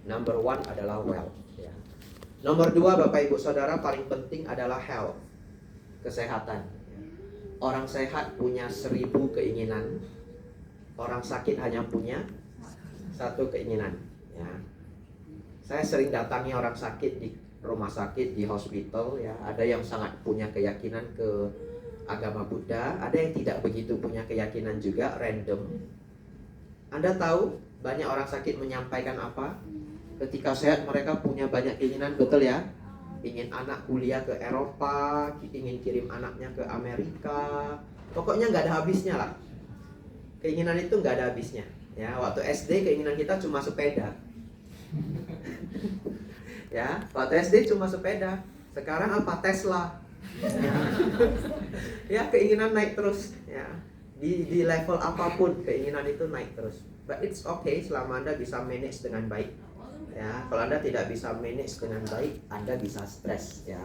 Number one adalah wealth. Ya. Nomor dua, Bapak Ibu Saudara, paling penting adalah health, kesehatan. Orang sehat punya 1000 keinginan, orang sakit hanya punya 1 keinginan. Ya. Saya sering datangi orang sakit di rumah sakit, di hospital. Ya. Ada yang sangat punya keyakinan ke agama Buddha, ada yang tidak begitu punya keyakinan juga, random. Anda tahu banyak orang sakit menyampaikan apa? Ketika sehat mereka punya banyak keinginan, betul ya? Ingin anak kuliah ke Eropa, ingin kirim anaknya ke Amerika. Pokoknya nggak ada habisnya lah. Keinginan itu nggak ada habisnya. Ya, waktu SD keinginan kita cuma sepeda. Ya, waktu SD cuma sepeda. Sekarang apa? Tesla. Ya, keinginan naik terus. Ya, di level apapun keinginan itu naik terus. But it's okay selama Anda bisa manage dengan baik. Ya, kalau Anda tidak bisa manage dengan baik, Anda bisa stres. Ya.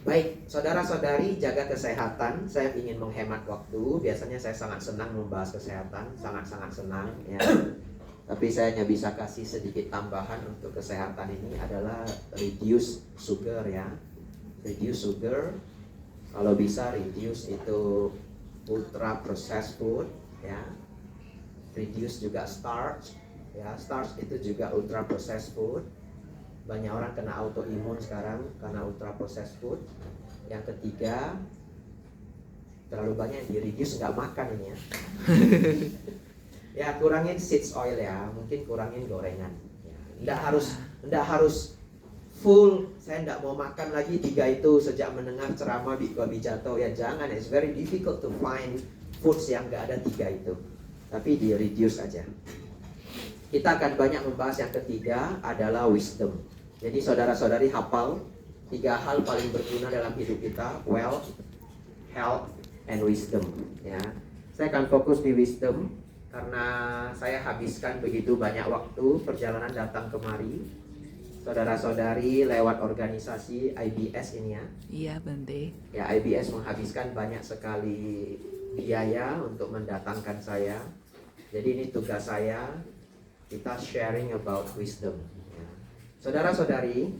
Baik, saudara-saudari, jaga kesehatan. Saya ingin menghemat waktu. Biasanya saya sangat senang membahas kesehatan, sangat-sangat senang. Ya. Tapi saya hanya bisa kasih sedikit tambahan untuk kesehatan ini adalah reduce sugar ya. Reduce sugar. Kalau bisa reduce itu ultra processed food ya. Reduce juga starch. Ya, starch itu juga ultra processed food. Banyak orang kena autoimun sekarang karena ultra processed food. Yang ketiga, terlalu banyak yang di-reduce, nggak makan ini ya. Ya, kurangin seeds oil ya, mungkin kurangin gorengan. Ya, nggak harus full. Saya nggak mau makan lagi 3 itu sejak mendengar ceramah Babi Jato. Ya jangan, it's very difficult to find foods yang nggak ada 3 itu. Tapi di-reduce aja. Kita akan banyak membahas yang ketiga adalah wisdom. Jadi saudara-saudari hafal 3 hal paling berguna dalam hidup kita: wealth, health, and wisdom. Ya, saya akan fokus di wisdom karena saya habiskan begitu banyak waktu perjalanan datang kemari. Saudara-saudari lewat organisasi IBS ini ya. Iya, Bante. Ya, IBS menghabiskan banyak sekali biaya untuk mendatangkan saya. Jadi ini tugas saya. Kita sharing about wisdom ya. Saudara-saudari,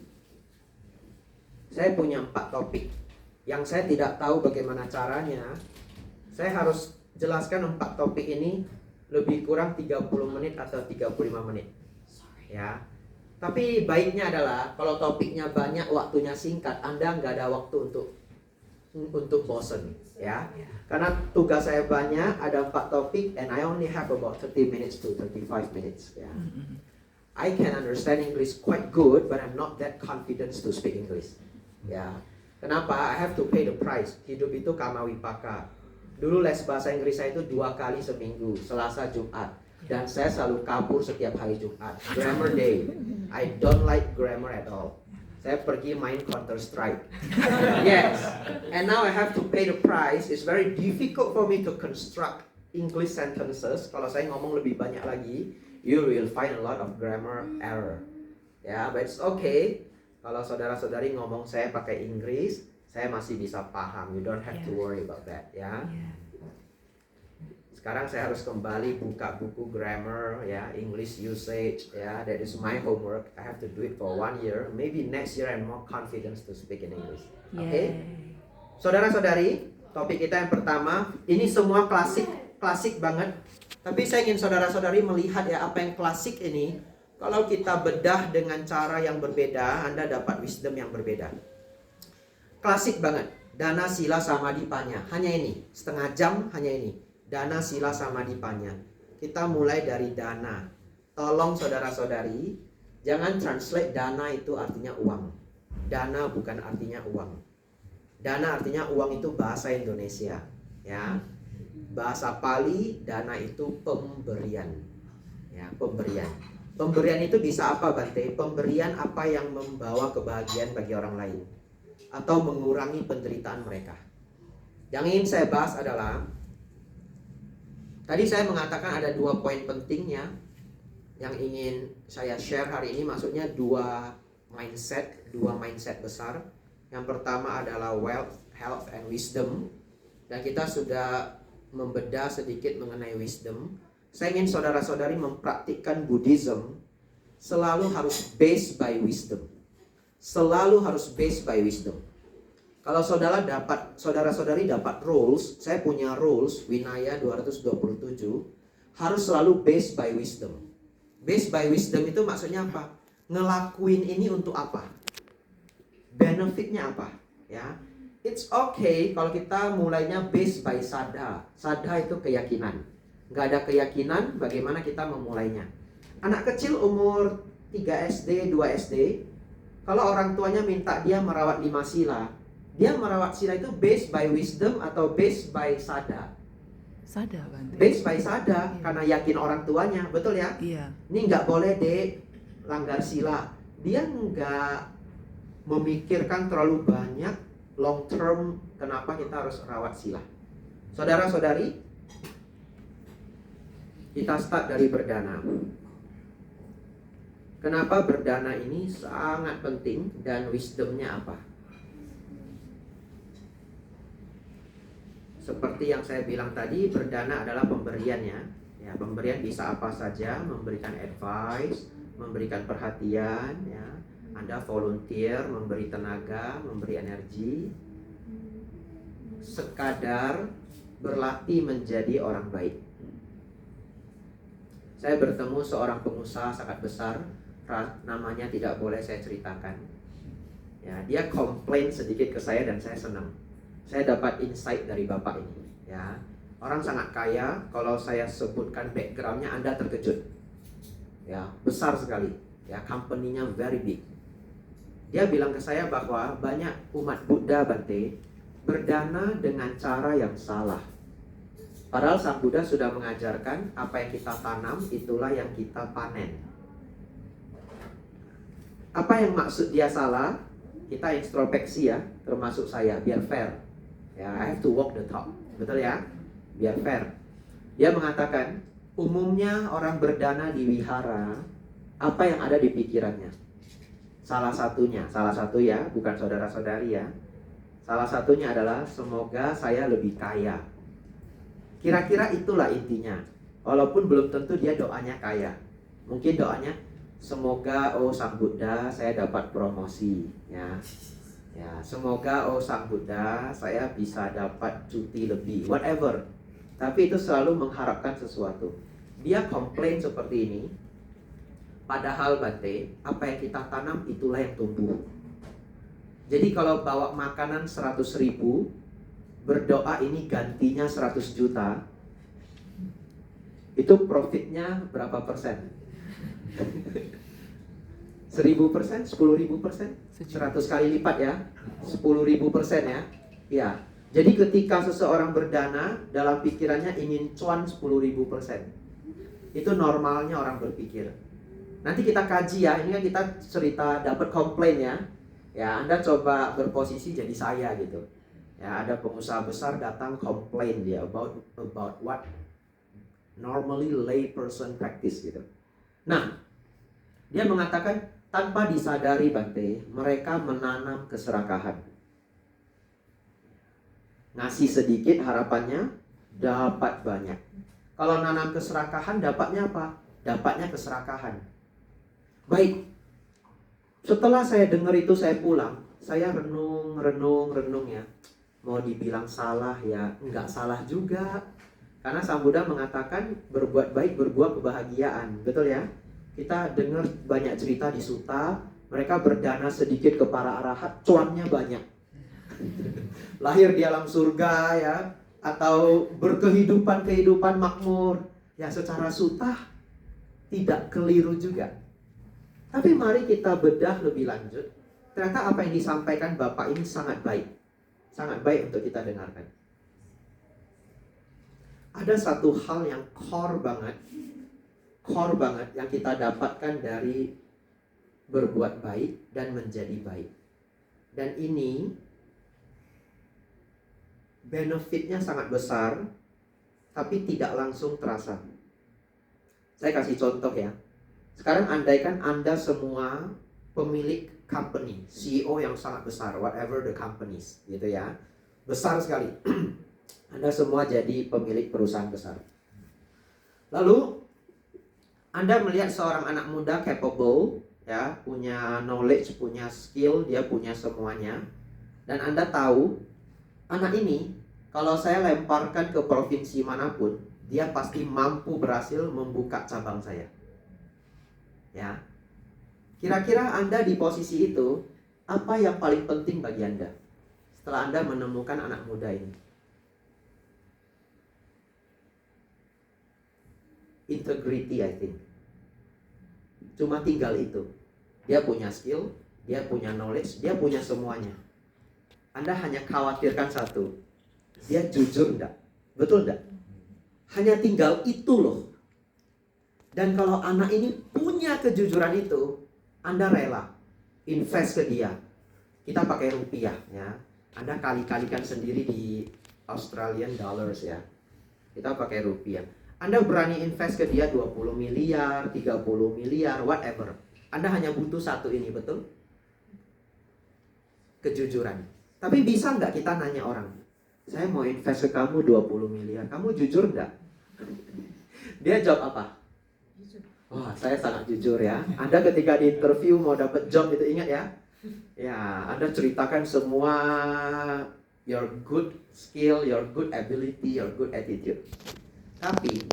saya punya 4 topik yang saya tidak tahu bagaimana caranya. Saya harus jelaskan 4 topik ini lebih kurang 30 menit atau 35 menit ya. Tapi baiknya adalah kalau topiknya banyak, waktunya singkat, Anda nggak ada waktu untuk bosen ya. Karena tugas saya banyak, ada 4 topik and I only have about 30 minutes to 35 minutes ya. I can understand English quite good, but I'm not that confident to speak English ya. Kenapa? I have to pay the price. Hidup itu kama wipaka. Dulu les bahasa Inggris saya itu 2 kali seminggu, Selasa, Jumat. Dan saya selalu kabur setiap hari Jumat. Grammar day. I don't like grammar at all. Saya pergi main Counter Strike. Yes. And now I have to pay the price. It's very difficult for me to construct English sentences. Kalau saya ngomong lebih banyak lagi, you will find a lot of grammar error. Ya, but it's okay. Kalau saudara-saudari ngomong saya pakai Inggris, saya masih bisa paham. You don't have to worry about that, ya. Sekarang saya harus kembali buka buku grammar ya, English usage ya. That is my homework. I have to do it for 1 year. Maybe next year I'm more confident to speak in English. Okay? Saudara-saudari, topik kita yang pertama, ini semua klasik banget. Tapi saya ingin saudara-saudari melihat ya apa yang klasik ini. Kalau kita bedah dengan cara yang berbeda, Anda dapat wisdom yang berbeda. Klasik banget. Dana, sila, samadipanya. Hanya ini, setengah jam hanya ini. Dana, sila, samadipanya. Kita mulai dari dana. Tolong saudara-saudari, jangan translate dana itu artinya uang. Dana bukan artinya uang. Dana artinya uang itu bahasa Indonesia, ya. Bahasa Pali, dana itu pemberian. Ya, pemberian. Pemberian itu bisa apa, Bante? Pemberian apa yang membawa kebahagiaan bagi orang lain atau mengurangi penderitaan mereka. Yang ingin saya bahas adalah, tadi saya mengatakan ada 2 poin pentingnya yang ingin saya share hari ini. Maksudnya 2 mindset besar. Yang pertama adalah wealth, health, and wisdom. Dan kita sudah membedah sedikit mengenai wisdom. Saya ingin saudara-saudari mempraktikkan Buddhism selalu harus based by wisdom. Selalu harus based by wisdom. Kalau saudara-saudari dapat rules, saya punya rules Winaya 227, harus selalu based by wisdom. Based by wisdom itu maksudnya apa? Ngelakuin ini untuk apa? Benefitnya apa? Ya, it's okay kalau kita mulainya based by sadha. Sadha itu keyakinan. Nggak ada keyakinan, bagaimana kita memulainya? Anak kecil umur 3 SD, 2 SD, kalau orang tuanya minta dia merawat 5 sila, dia merawat sila itu based by wisdom atau based by sadha? Sadha, Bante. Based by sadha, Iya. karena yakin orang tuanya, betul ya? Iya. Ini nggak boleh deh langgar sila. Dia nggak memikirkan terlalu banyak long term kenapa kita harus rawat sila. Saudara-saudari, kita start dari berdana. Kenapa berdana ini sangat penting dan wisdomnya apa? Seperti yang saya bilang tadi, berdana adalah pemberiannya. Ya, pemberian bisa apa saja, memberikan advice, memberikan perhatian, ya. Anda volunteer, memberi tenaga, memberi energi, sekadar berlatih menjadi orang baik. Saya bertemu seorang pengusaha sangat besar, namanya tidak boleh saya ceritakan. Ya, dia komplain sedikit ke saya dan saya senang. Saya dapat insight dari bapak ini. Ya, orang sangat kaya. Kalau saya sebutkan backgroundnya, Anda terkejut. Ya, besar sekali. Ya, company-nya very big. Dia bilang ke saya bahwa banyak umat Buddha, Bante, berdana dengan cara yang salah. Padahal Sang Buddha sudah mengajarkan apa yang kita tanam, itulah yang kita panen. Apa yang maksud dia salah? Kita introspeksi ya, termasuk saya, biar fair. Ya, I have to walk the talk. Betul ya? Biar fair. Dia mengatakan, umumnya orang berdana di wihara, apa yang ada di pikirannya? Salah satu ya, bukan saudara-saudari ya. Salah satunya adalah, semoga saya lebih kaya. Kira-kira itulah intinya. Walaupun belum tentu dia doanya kaya. Mungkin doanya, semoga Sang Buddha saya dapat promosi, ya. Ya, semoga Sang Buddha saya bisa dapat cuti lebih, whatever. Tapi itu selalu mengharapkan sesuatu. Dia komplain seperti ini. Padahal Bante, apa yang kita tanam itulah yang tumbuh. Jadi kalau bawa makanan 100.000, berdoa ini gantinya 100 juta, itu profitnya berapa persen? 1000%, 10.000%, 100 kali lipat ya, 10.000% ya. Ya, jadi ketika seseorang berdana, dalam pikirannya ingin cuan 10.000%. Itu normalnya orang berpikir. Nanti kita kaji ya, ini kan kita cerita dapat komplain ya. Ya, Anda coba berposisi jadi saya gitu. Ya, ada pengusaha besar datang komplain dia about what normally lay person practice gitu. Nah, dia mengatakan tanpa disadari Bante, mereka menanam keserakahan. Ngasih sedikit harapannya dapat banyak. Kalau nanam keserakahan dapatnya apa? Dapatnya keserakahan. Baik. Setelah saya dengar itu saya pulang, saya renung ya. Mau dibilang salah ya, enggak salah juga. Karena Sang Buddha mengatakan berbuat baik berbuah kebahagiaan, betul ya? Kita dengar banyak cerita di Sutta, mereka berdana sedikit ke para arahat, cuannya banyak. Lahir di alam surga ya, atau berkehidupan makmur. Ya secara Sutta tidak keliru juga. Tapi mari kita bedah lebih lanjut. Ternyata apa yang disampaikan Bapak ini sangat baik. Sangat baik untuk kita dengarkan. Ada satu hal yang core banget yang kita dapatkan dari berbuat baik dan menjadi baik. Dan ini benefitnya sangat besar, tapi tidak langsung terasa. Saya kasih contoh ya. Sekarang andaikan Anda semua pemilik company, CEO yang sangat besar, whatever the companies, gitu ya. Besar sekali. Anda semua jadi pemilik perusahaan besar. Lalu Anda melihat seorang anak muda capable, ya, punya knowledge, punya skill, dia punya semuanya. Dan Anda tahu, anak ini kalau saya lemparkan ke provinsi manapun, dia pasti mampu berhasil membuka cabang saya. Ya. Kira-kira Anda di posisi itu, apa yang paling penting bagi Anda setelah Anda menemukan anak muda ini? Integrity, I think. Cuma tinggal itu. Dia punya skill, dia punya knowledge, dia punya semuanya. Anda hanya khawatirkan satu, dia jujur enggak? Betul enggak? Hanya tinggal itu loh. Dan kalau anak ini punya kejujuran itu, Anda rela invest ke dia. Kita pakai rupiah, ya. Anda kali-kalikan sendiri di Australian dollars, ya. Kita pakai rupiah. Anda berani invest ke dia 20 miliar, 30 miliar, whatever. Anda hanya butuh satu ini, betul? Kejujuran. Tapi bisa nggak kita nanya orang, saya mau invest ke kamu 20 miliar, kamu jujur nggak? Dia jawab apa? Wah, saya sangat jujur ya. Anda ketika di interview mau dapat job itu ingat ya? Ya, Anda ceritakan semua your good skill, your good ability, your good attitude. Tapi,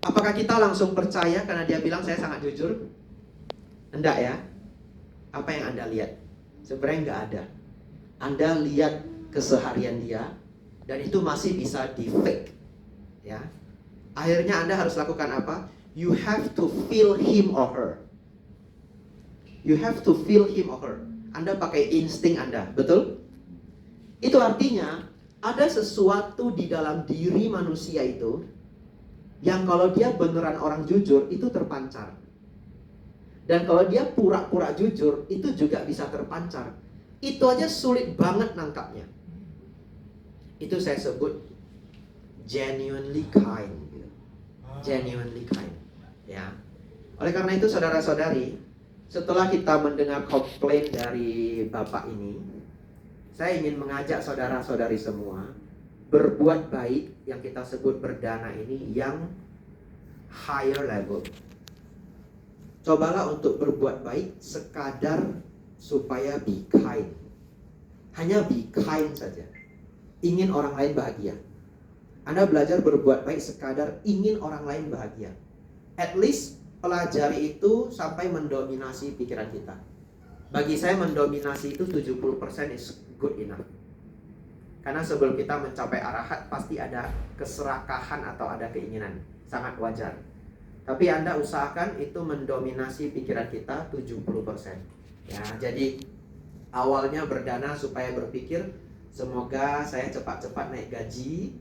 apakah kita langsung percaya karena dia bilang saya sangat jujur? Enggak ya. Apa yang Anda lihat? Sebenarnya enggak ada. Anda lihat keseharian dia, dan itu masih bisa di fake. Ya. Akhirnya Anda harus lakukan apa? You have to feel him or her. You have to feel him or her. Anda pakai insting Anda, betul? Itu artinya ada sesuatu di dalam diri manusia itu yang kalau dia beneran orang jujur itu terpancar. Dan kalau dia pura-pura jujur itu juga bisa terpancar. Itu aja sulit banget nangkapnya. Itu saya sebut genuinely kind. Genuinely kind. Ya. Oleh karena itu saudara-saudari, setelah kita mendengar komplain dari bapak ini, saya ingin mengajak saudara-saudari semua berbuat baik yang kita sebut berdana ini yang higher level. Cobalah untuk berbuat baik sekadar supaya be kind. Hanya be kind saja. Ingin orang lain bahagia. Anda belajar berbuat baik sekadar ingin orang lain bahagia. At least pelajari itu sampai mendominasi pikiran kita. Bagi saya mendominasi itu 70% is good enough. Karena sebelum kita mencapai arahat pasti ada keserakahan atau ada keinginan. Sangat wajar. Tapi Anda usahakan itu mendominasi pikiran kita 70%. Ya, jadi awalnya berdana supaya berpikir semoga saya cepat-cepat naik gaji,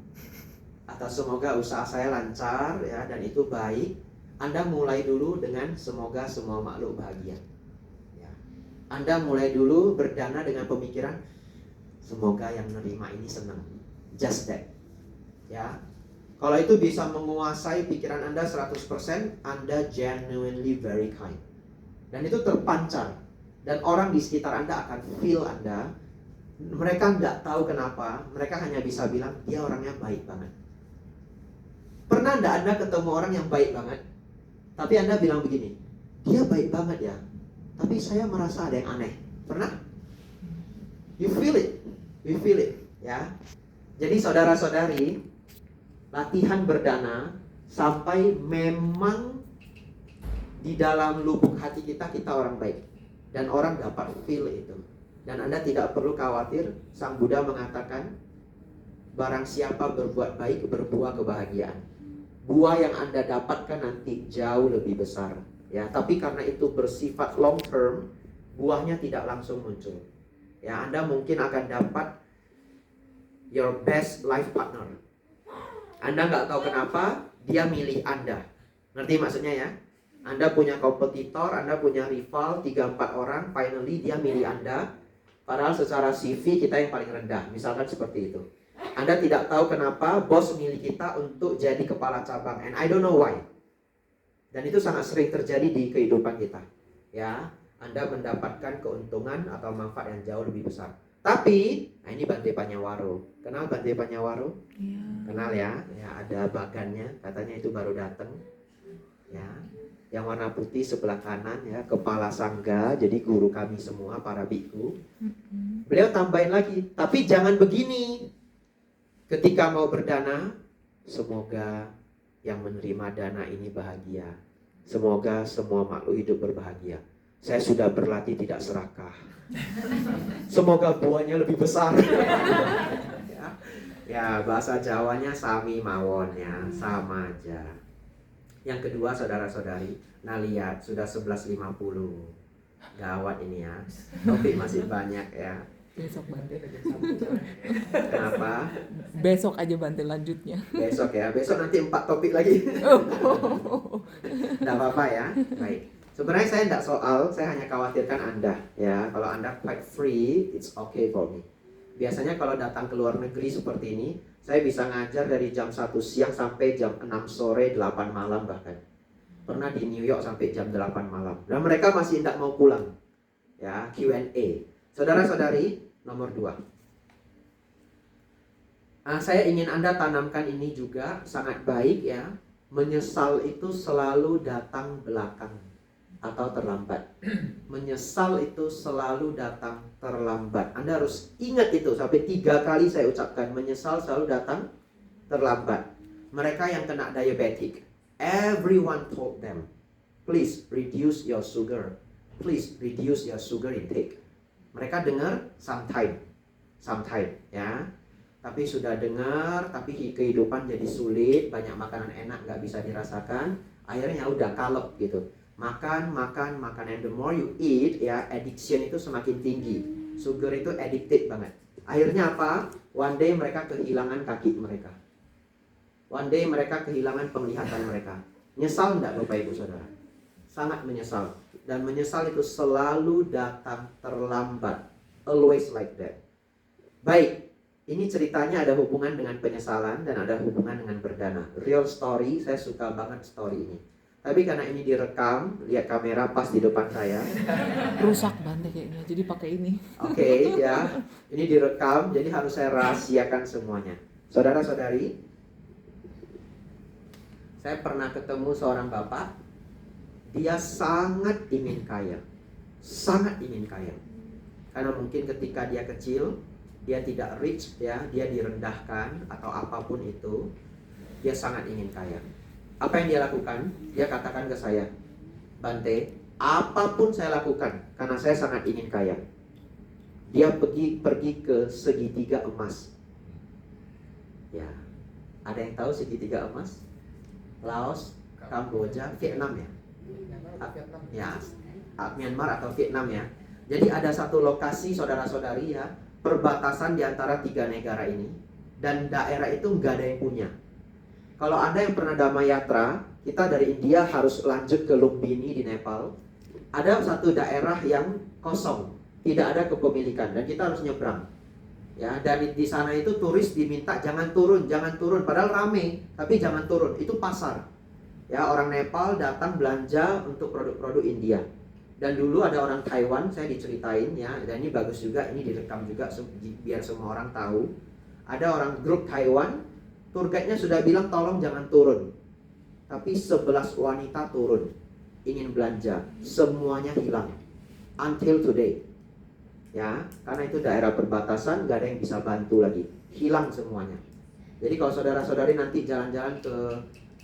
atau semoga usaha saya lancar, ya, dan itu baik. Anda mulai dulu dengan semoga semua makhluk bahagia. Ya. Anda mulai dulu berdana dengan pemikiran semoga yang menerima ini senang. Just that. Ya. Kalau itu bisa menguasai pikiran Anda 100%, Anda genuinely very kind. Dan itu terpancar. Dan orang di sekitar Anda akan feel Anda. Mereka nggak tahu kenapa, mereka hanya bisa bilang dia orangnya baik banget. Pernah nggak Anda ketemu orang yang baik banget, tapi Anda bilang begini, dia baik banget ya, tapi saya merasa ada yang aneh. Pernah? You feel it, you feel it, ya. Jadi saudara-saudari, latihan berdana sampai memang di dalam lubuk hati kita orang baik, dan orang dapat feel itu. Dan Anda tidak perlu khawatir. Sang Buddha mengatakan, barang siapa berbuat baik berbuah kebahagiaan. Buah yang Anda dapatkan nanti jauh lebih besar, ya. Tapi karena itu bersifat long term, buahnya tidak langsung muncul. Ya, Anda mungkin akan dapat your best life partner. Anda nggak tahu kenapa dia milih Anda. Ngerti maksudnya ya? Anda punya kompetitor, Anda punya rival 3-4 orang, finally dia milih Anda. Padahal secara CV kita yang paling rendah, misalkan seperti itu. Anda tidak tahu kenapa bos milih kita untuk jadi kepala cabang, and I don't know why. Dan itu sangat sering terjadi di kehidupan kita. Ya, Anda mendapatkan keuntungan atau manfaat yang jauh lebih besar. Tapi, nah ini Bante Panyawaro. Kenal Bante Panyawaro? Iya. Kenal ya? Ya ada bagannya, katanya itu baru datang. Ya, yang warna putih sebelah kanan ya, kepala sangga, jadi guru kami semua para biku. Beliau tambahin lagi, tapi jangan begini. Ketika mau berdana, semoga yang menerima dana ini bahagia. Semoga semua makhluk hidup berbahagia. Saya sudah berlatih tidak serakah. Semoga buahnya lebih besar. Ya, bahasa Jawanya sami mawon ya, sama aja. Yang kedua saudara-saudari, nah lihat sudah 11.50. Gawat ini ya. Topik masih banyak ya. Besok Bante. Kenapa? Besok aja Bante lanjutnya. Besok ya. Besok nanti 4 topik lagi. Nggak apa-apa ya. Baik. Sebenarnya saya tidak soal, saya hanya khawatirkan Anda ya. Kalau Anda quite free, it's okay for me. Biasanya kalau datang ke luar negeri seperti ini, saya bisa ngajar dari jam 1 siang sampai jam 6 sore, 8 malam bahkan. Pernah di New York sampai jam 8 malam. Dan mereka masih tidak mau pulang. Ya, Q&A. Saudara-saudari, nomor 2. Saya ingin Anda tanamkan ini juga, sangat baik ya. Menyesal itu selalu datang belakang atau terlambat. Menyesal itu selalu datang terlambat. Anda harus ingat itu, sampai 3 kali saya ucapkan, menyesal selalu datang terlambat. Mereka yang kena diabetic, everyone told them, please reduce your sugar, please reduce your sugar intake. Mereka dengar sometime ya. Tapi sudah dengar, tapi kehidupan jadi sulit, banyak makanan enak gak bisa dirasakan, akhirnya udah kalep gitu. Makan, and the more you eat ya, addiction itu semakin tinggi. Sugar itu addicted banget. Akhirnya apa? One day mereka kehilangan kaki mereka. One day mereka kehilangan penglihatan mereka. Nyesal enggak Bapak Ibu Saudara? Sangat menyesal. Dan menyesal itu selalu datang terlambat. Always like that. Baik, ini ceritanya ada hubungan dengan penyesalan dan ada hubungan dengan berdana. Real story, saya suka banget story ini. Tapi karena ini direkam, lihat kamera pas di depan saya. Rusak Bante kayaknya, jadi pakai ini. Oke, ya. Ini direkam, jadi harus saya rahasiakan semuanya. Saudara-saudari, saya pernah ketemu seorang bapak. Dia sangat ingin kaya. Sangat ingin kaya. Karena mungkin ketika dia kecil, dia tidak rich ya, dia direndahkan atau apapun itu, dia sangat ingin kaya. Apa yang dia lakukan? Dia katakan ke saya, Bante, apapun saya lakukan karena saya sangat ingin kaya. Dia pergi ke segitiga emas. Ya, ada yang tahu segitiga emas? Laos, Kamboja, Vietnam ya? Ya, Myanmar atau Vietnam ya. Jadi ada satu lokasi saudara-saudari ya, perbatasan di antara 3 negara ini, dan daerah itu nggak ada yang punya. Kalau Anda yang pernah Damayatra, kita dari India harus lanjut ke Lumbini di Nepal. Ada satu daerah yang kosong, tidak ada kepemilikan, dan kita harus nyebrang. Ya, dan di sana itu turis diminta jangan turun, padahal rame, tapi jangan turun. Itu pasar. Ya, orang Nepal datang belanja untuk produk-produk India. Dan dulu ada orang Taiwan, saya diceritain ya, dan ini bagus juga, ini direkam juga biar semua orang tahu. Ada orang grup Taiwan, tour guide-nya sudah bilang tolong jangan turun. Tapi 11 wanita turun, ingin belanja, semuanya hilang. Until today. Ya, karena itu daerah perbatasan, gak ada yang bisa bantu lagi. Hilang semuanya. Jadi kalau saudara-saudari nanti jalan-jalan ke,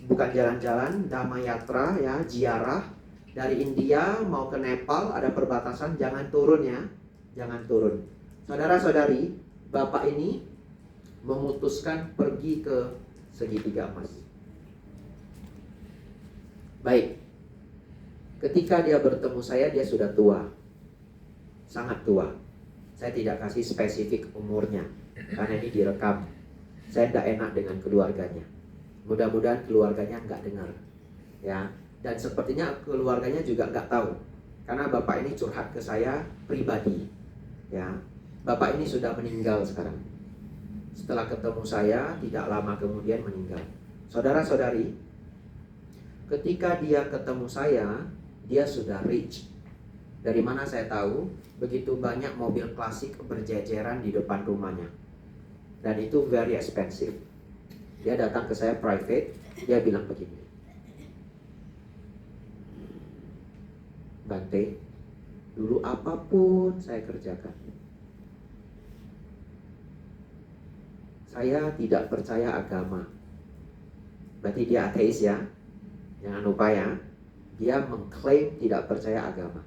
bukan jalan-jalan, Damayatra ya, ziarah dari India mau ke Nepal, ada perbatasan, jangan turun ya. Jangan turun. Saudara-saudari, bapak ini memutuskan pergi ke segitiga emas. Baik. Ketika dia bertemu saya, dia sudah tua. Sangat tua. Saya tidak kasih spesifik umurnya karena ini direkam. Saya tidak enak dengan keluarganya. Mudah-mudahan keluarganya nggak dengar. Ya. Dan sepertinya keluarganya juga nggak tahu. Karena bapak ini curhat ke saya pribadi. Ya. Bapak ini sudah meninggal sekarang. Setelah ketemu saya, tidak lama kemudian meninggal. Saudara-saudari, ketika dia ketemu saya, dia sudah rich. Dari mana saya tahu? Begitu banyak mobil klasik berjejeran di depan rumahnya. Dan itu very expensive. Dia datang ke saya private, dia bilang begini, Bante, dulu apapun saya kerjakan, saya tidak percaya agama. Berarti dia ateis ya. Jangan lupa ya, dia mengklaim tidak percaya agama.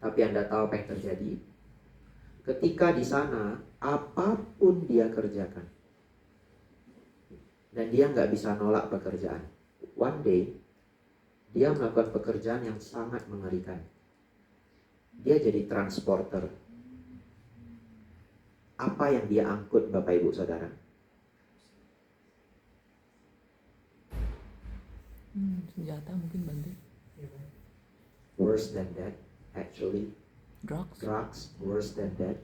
Tapi Anda tahu apa yang terjadi? Ketika di sana, apapun dia kerjakan, dan dia nggak bisa nolak pekerjaan. One day, dia melakukan pekerjaan yang sangat mengerikan. Dia jadi transporter. Apa yang dia angkut, Bapak Ibu Saudara? Senjata mungkin Bante. Worse than that, actually. Drugs. Drugs, worse than that.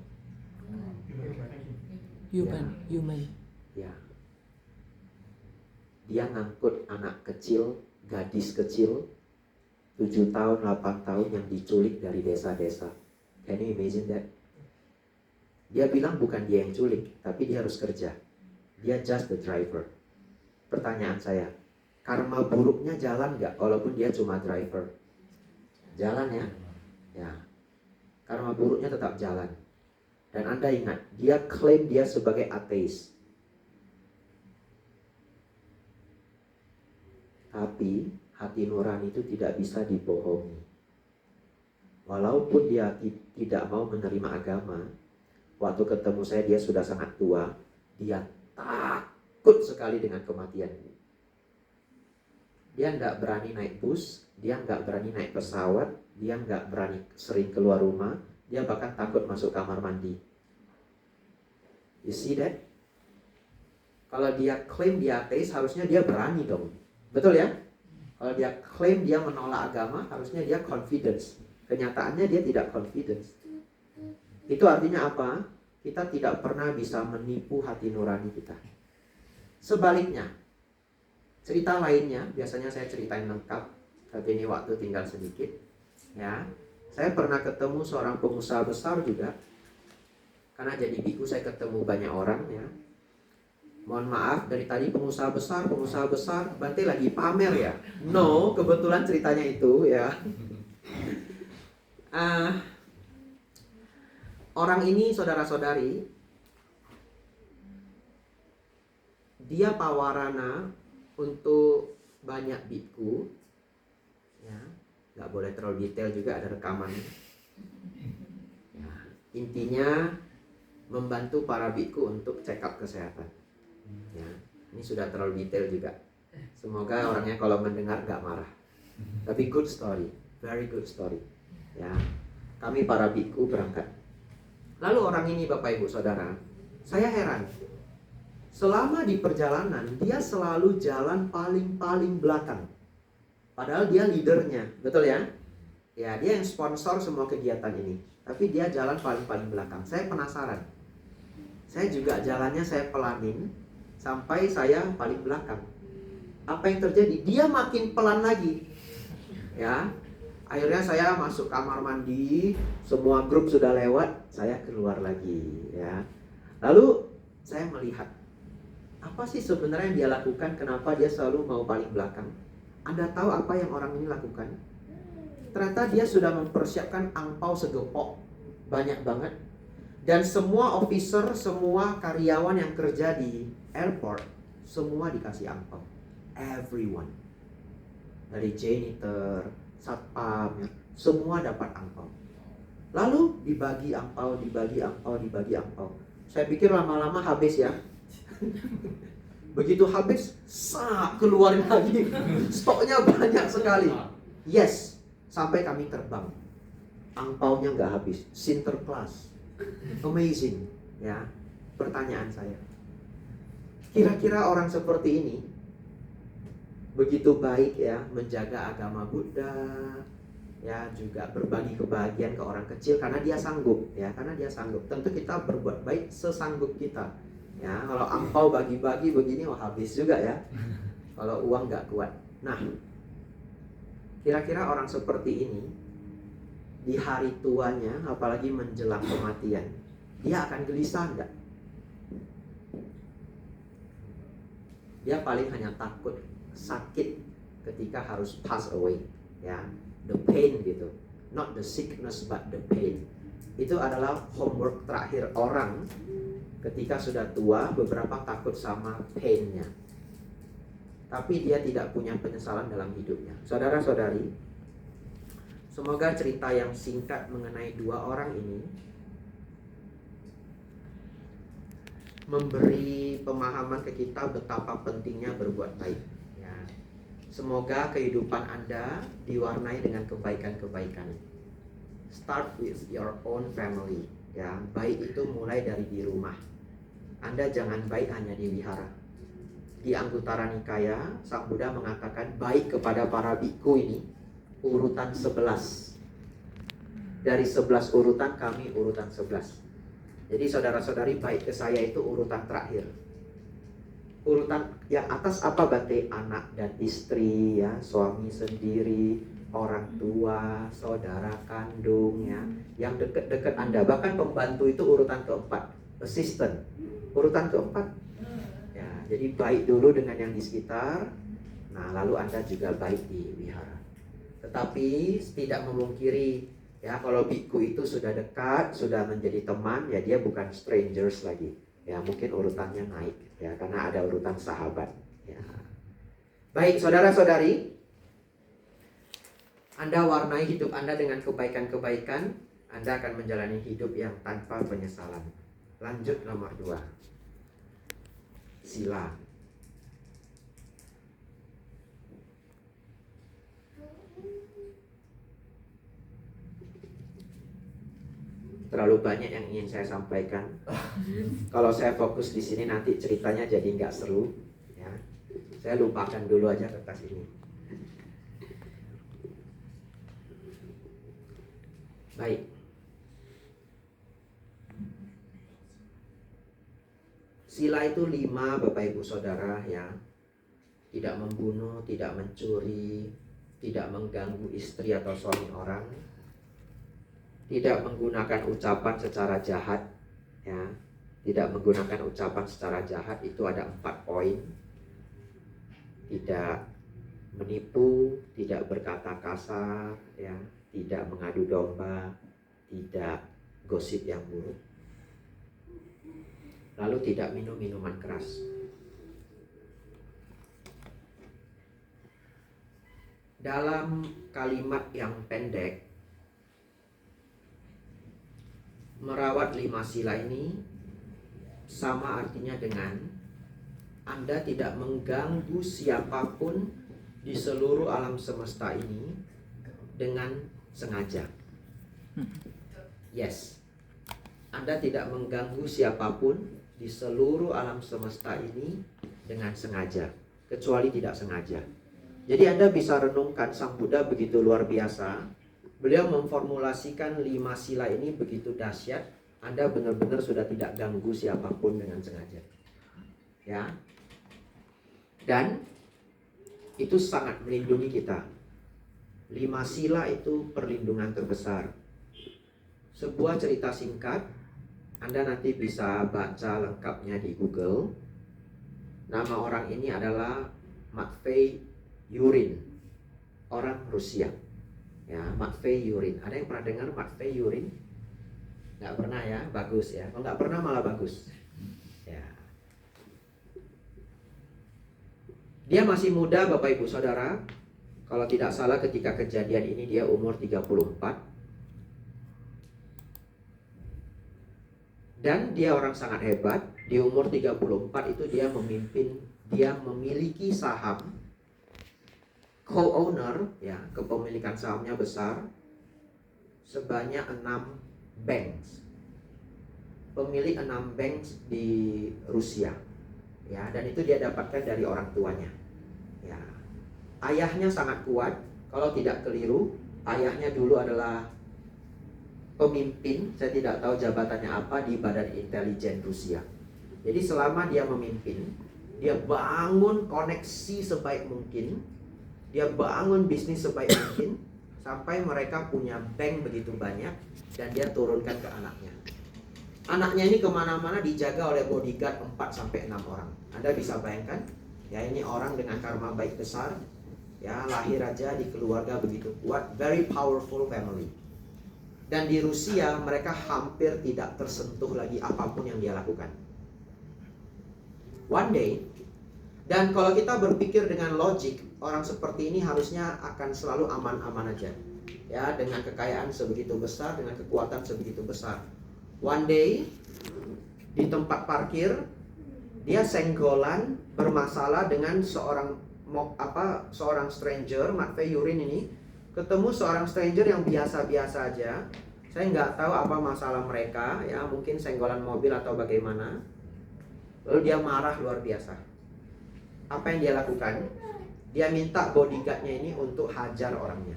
Human. Ya. Dia ngangkut anak kecil, gadis kecil, 7 tahun, 8 tahun yang diculik dari desa-desa. Can you imagine that? Dia bilang bukan dia yang culik, tapi dia harus kerja. Dia just the driver. Pertanyaan saya, karma buruknya jalan nggak walaupun dia cuma driver? Jalan ya? Ya. Karma buruknya tetap jalan. Dan Anda ingat, dia klaim dia sebagai ateis. Tapi hati nurani itu tidak bisa dibohongi. Walaupun dia tidak mau menerima agama, waktu ketemu saya dia sudah sangat tua, dia takut sekali dengan kematian. Dia nggak berani naik bus, dia nggak berani naik pesawat, dia nggak berani sering keluar rumah, dia bahkan takut masuk kamar mandi. You see that? Kalau dia klaim dia ateis, harusnya dia berani dong. Betul ya? Kalau dia klaim dia menolak agama, harusnya dia confidence. Kenyataannya dia tidak confidence. Itu artinya apa? Kita tidak pernah bisa menipu hati nurani kita. Sebaliknya, cerita lainnya, biasanya saya ceritain lengkap, tapi ini waktu tinggal sedikit. Ya, saya pernah ketemu seorang pengusaha besar juga. Karena jadi biku saya ketemu banyak orang ya. Mohon maaf, dari tadi pengusaha besar, Bante lagi pamer ya? No, kebetulan ceritanya itu ya. Orang ini saudara-saudari, dia pawarana untuk banyak biku, ya, nggak boleh terlalu detail juga, ada rekamannya. Ya, intinya membantu para biku untuk check up kesehatan. Ya, ini sudah terlalu detail juga. Semoga orangnya kalau mendengar gak marah. Tapi good story, very good story. Ya, kami para biku berangkat. Lalu orang ini Bapak Ibu Saudara, saya heran. Selama di perjalanan dia selalu jalan paling belakang. Padahal dia leadernya, betul ya? Ya, dia yang sponsor semua kegiatan ini. Tapi dia jalan paling belakang. Saya penasaran. Saya juga jalannya saya pelanin sampai saya paling belakang. Apa yang terjadi? Dia makin pelan lagi. Ya. Akhirnya saya masuk kamar mandi, semua grup sudah lewat, saya keluar lagi, ya. Lalu saya melihat apa sih sebenarnya yang dia lakukan, kenapa dia selalu mau paling belakang? Anda tahu apa yang orang ini lakukan? Ternyata dia sudah mempersiapkan angpau segepok, banyak banget. Dan semua officer, semua karyawan yang kerja di airport, semua dikasih angpau. Everyone. Dari janitor, satpam, semua dapat angpau. Lalu dibagi angpau. Saya pikir lama-lama habis ya. Begitu habis, keluarin lagi. Stoknya banyak sekali. Yes, sampai kami terbang. Angpaunya nggak habis. Sinterklas. Amazing, ya. Pertanyaan saya, kira-kira orang seperti ini begitu baik ya, menjaga agama Buddha, ya, juga berbagi kebahagiaan ke orang kecil karena dia sanggup, ya, karena dia sanggup. Tentu kita berbuat baik sesanggup kita, ya. Kalau angpau bagi-bagi begini, habis juga ya. Kalau uang nggak kuat. Nah, kira-kira orang seperti ini di hari tuanya, apalagi menjelang kematian, dia akan gelisah enggak? Dia paling hanya takut sakit ketika harus pass away, ya, the pain gitu, not the sickness but the pain. Itu adalah homework terakhir orang ketika sudah tua. Beberapa takut sama pain-nya, tapi dia tidak punya penyesalan dalam hidupnya. Saudara-saudari, semoga cerita yang singkat mengenai dua orang ini memberi pemahaman ke kita betapa pentingnya berbuat baik, ya. Semoga kehidupan Anda diwarnai dengan kebaikan-kebaikan. Start with your own family, ya. Baik itu mulai dari di rumah. Anda jangan baik hanya di wihara. Di Anggutara Nikaya, Sang Buddha mengatakan baik kepada para biku ini urutan 11. Dari 11 urutan, kami urutan 11. Jadi saudara-saudari, baik ke saya itu urutan terakhir. Urutan yang atas apa Bante? Anak dan istri, ya, suami sendiri, orang tua, saudara kandung, ya, yang dekat-dekat Anda. Bahkan pembantu itu urutan keempat, assistant, urutan keempat. Ya, jadi baik dulu dengan yang di sekitar. Nah, lalu Anda juga baik di wihara. Tetapi tidak memungkiri, ya, kalau biku itu sudah dekat, sudah menjadi teman, ya dia bukan strangers lagi. Ya, mungkin urutannya naik, ya, karena ada urutan sahabat. Ya. Baik, saudara-saudari, Anda warnai hidup Anda dengan kebaikan-kebaikan, Anda akan menjalani hidup yang tanpa penyesalan. Lanjut nomor 2. Sila. Terlalu banyak yang ingin saya sampaikan. Kalau saya fokus di sini nanti ceritanya jadi nggak seru, ya. Saya lupakan dulu aja kertas ini. Baik. Sila itu 5, Bapak Ibu Saudara, ya. Tidak membunuh, tidak mencuri, tidak mengganggu istri atau suami orang, tidak menggunakan ucapan secara jahat, ya. Tidak menggunakan ucapan secara jahat, itu ada 4 poin. Tidak menipu, tidak berkata kasar, ya, tidak mengadu domba, tidak gosip yang buruk. Lalu tidak minum minuman keras. Dalam kalimat yang pendek, merawat 5 sila ini sama artinya dengan Anda tidak mengganggu siapapun di seluruh alam semesta ini dengan sengaja. Yes, Anda tidak mengganggu siapapun di seluruh alam semesta ini dengan sengaja, kecuali tidak sengaja. Jadi Anda bisa renungkan, Sang Buddha begitu luar biasa. Beliau memformulasikan 5 sila ini begitu dahsyat. Anda benar-benar sudah tidak ganggu siapapun dengan sengaja, ya. Dan itu sangat melindungi kita. 5 sila itu perlindungan terbesar. Sebuah cerita singkat, Anda nanti bisa baca lengkapnya di Google. Nama orang ini adalah Matvei Yurin, orang Rusia. Ya, Matvei Yurin. Ada yang pernah dengar Matvei Yurin? Nggak pernah, ya? Bagus, ya. Kalau nggak pernah malah bagus. Ya. Dia masih muda, Bapak Ibu Saudara. Kalau tidak salah ketika kejadian ini dia umur 34. Dan dia orang sangat hebat. Di umur 34 itu dia memimpin, dia memiliki saham, co-owner, ya, kepemilikan sahamnya besar, sebanyak 6 banks. Pemilik 6 banks di Rusia, ya, dan itu dia dapatkan dari orang tuanya, ya. Ayahnya sangat kuat. Kalau tidak keliru, ayahnya dulu adalah pemimpin, saya tidak tahu jabatannya apa, di Badan Intelijen Rusia. Jadi selama dia memimpin, dia bangun koneksi sebaik mungkin, dia bangun bisnis sebaik mungkin, sampai mereka punya bank begitu banyak dan dia turunkan ke anaknya. Anaknya ini kemana-mana dijaga oleh bodyguard 4-6 orang. Anda bisa bayangkan, ya ini orang dengan karma baik besar, ya lahir aja di keluarga begitu kuat, very powerful family. Dan di Rusia mereka hampir tidak tersentuh lagi apapun yang dia lakukan. One day, dan kalau kita berpikir dengan logik, orang seperti ini harusnya akan selalu aman-aman aja. Ya, dengan kekayaan sebegitu besar, dengan kekuatan sebegitu besar. One day, di tempat parkir, dia senggolan bermasalah dengan seorang stranger, Matvei Yurin ini, ketemu seorang stranger yang biasa-biasa aja. Saya nggak tahu apa masalah mereka, ya mungkin senggolan mobil atau bagaimana. Lalu dia marah luar biasa. Apa yang dia lakukan? Dia minta bodyguardnya ini untuk hajar orangnya.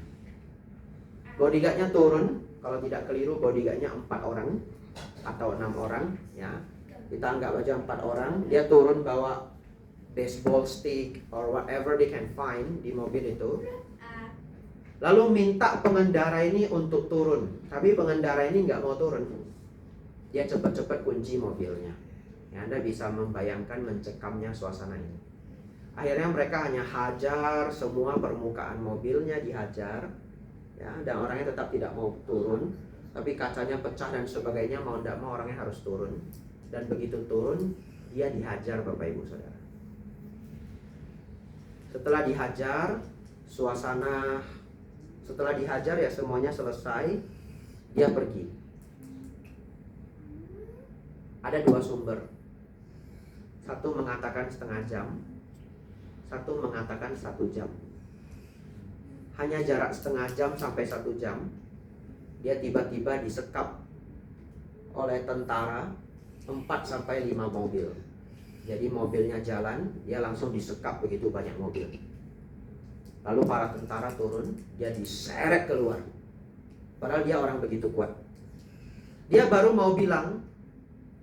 Bodyguardnya turun, kalau tidak keliru bodyguardnya 4 orang atau 6 orang, ya. Kita anggap aja 4 orang. Dia turun bawa baseball stick or whatever they can find di mobil itu. Lalu minta pengendara ini untuk turun, tapi pengendara ini nggak mau turun. Dia cepat-cepat kunci mobilnya. Ya, Anda bisa membayangkan mencekamnya suasana ini. Akhirnya mereka hanya hajar semua permukaan mobilnya, dihajar, ya, dan orangnya tetap tidak mau turun. Tapi kacanya pecah dan sebagainya, mau tidak mau orangnya harus turun. Dan begitu turun, dia dihajar Bapak Ibu Saudara. Setelah dihajar, setelah dihajar ya semuanya selesai, dia pergi. Ada 2 sumber. Satu mengatakan setengah jam, satu mengatakan 1 jam. Hanya jarak setengah jam sampai 1 jam, dia tiba-tiba disekap oleh tentara 4-5 mobil. Jadi mobilnya jalan, dia langsung disekap begitu banyak mobil. Lalu para tentara turun, dia diseret keluar. Padahal dia orang begitu kuat. Dia baru mau bilang,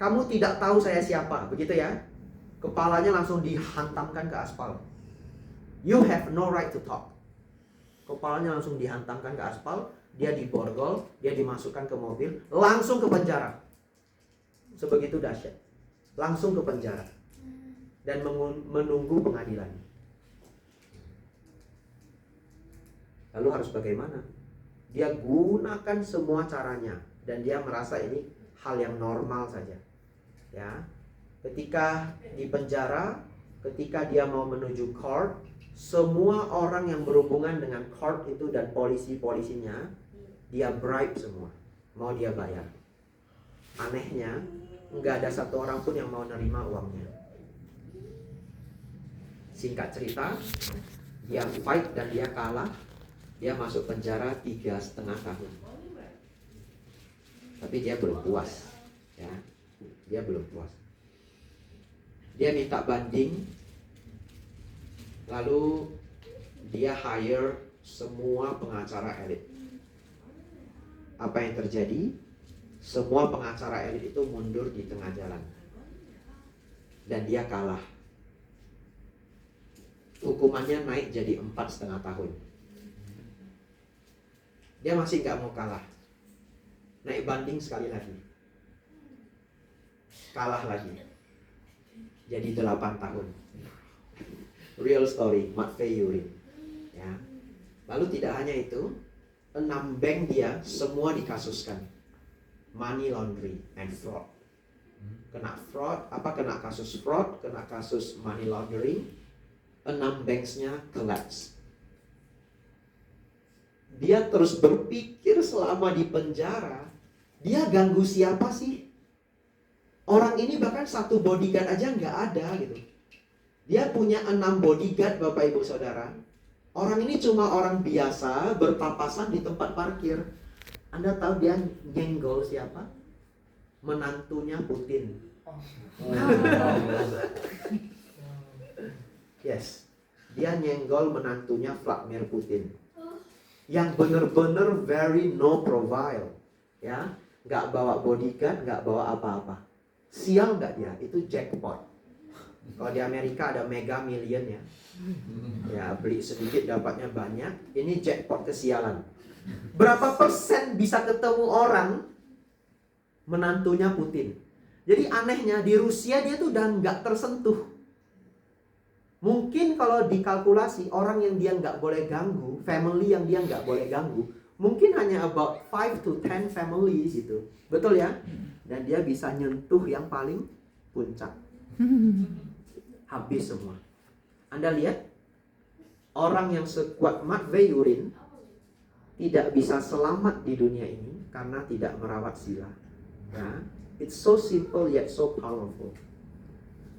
kamu tidak tahu saya siapa, begitu ya. Kepalanya langsung dihantamkan ke aspal. You have no right to talk. Kepalanya langsung dihantamkan ke aspal, dia diborgol, dia dimasukkan ke mobil, langsung ke penjara. Sebegitu dahsyat. Langsung ke penjara. Dan menunggu pengadilan. Lalu harus bagaimana? Dia gunakan semua caranya dan dia merasa ini hal yang normal saja. Ya. Ketika di penjara, ketika dia mau menuju court, semua orang yang berhubungan dengan court itu dan polisi-polisinya, dia bribe semua. Mau dia bayar. Anehnya, nggak ada satu orang pun yang mau nerima uangnya. Singkat cerita, dia fight dan dia kalah. Dia masuk penjara 3,5 tahun. Tapi dia belum puas, ya. Dia belum puas. Dia minta banding. Lalu dia hire semua pengacara elit. Apa yang terjadi? Semua pengacara elit itu mundur di tengah jalan. Dan dia kalah. Hukumannya naik jadi 4,5 tahun. Dia masih nggak mau kalah. Naik banding sekali lagi. Kalah lagi. Jadi 8 tahun. Real story, Matvei Yurin. Ya. Lalu tidak hanya itu, 6 bank dia semua dikasuskan. Money laundering and fraud. Kena fraud, kena kasus fraud, kena kasus money laundering. 6 banksnya collapse. Dia terus berpikir selama di penjara, dia ganggu siapa sih? Orang ini bahkan 1 bodyguard aja nggak ada gitu. Dia punya 6 bodyguard Bapak Ibu Saudara. Orang ini cuma orang biasa berpapasan di tempat parkir. Anda tahu dia nyenggol siapa? Menantunya Putin. Yes, dia nyenggol menantunya Vladimir Putin. Yang benar-benar very no profile, ya, nggak bawa bodyguard, nggak bawa apa-apa. Sial nggak dia? Itu jackpot. Kalau di Amerika ada Mega Million ya, ya beli sedikit dapatnya banyak. Ini jackpot kesialan. Berapa persen bisa ketemu orang menantunya Putin? Jadi anehnya di Rusia dia tuh udah nggak tersentuh. Mungkin kalau dikalkulasi orang yang dia nggak boleh ganggu, family yang dia nggak boleh ganggu, mungkin hanya about 5 to 10 families gitu. Betul ya? Dan dia bisa nyentuh yang paling puncak. Habis semua. Anda lihat, orang yang sekuat Matvei Yurin tidak bisa selamat di dunia ini karena tidak merawat sila. Ya, it's so simple yet so powerful.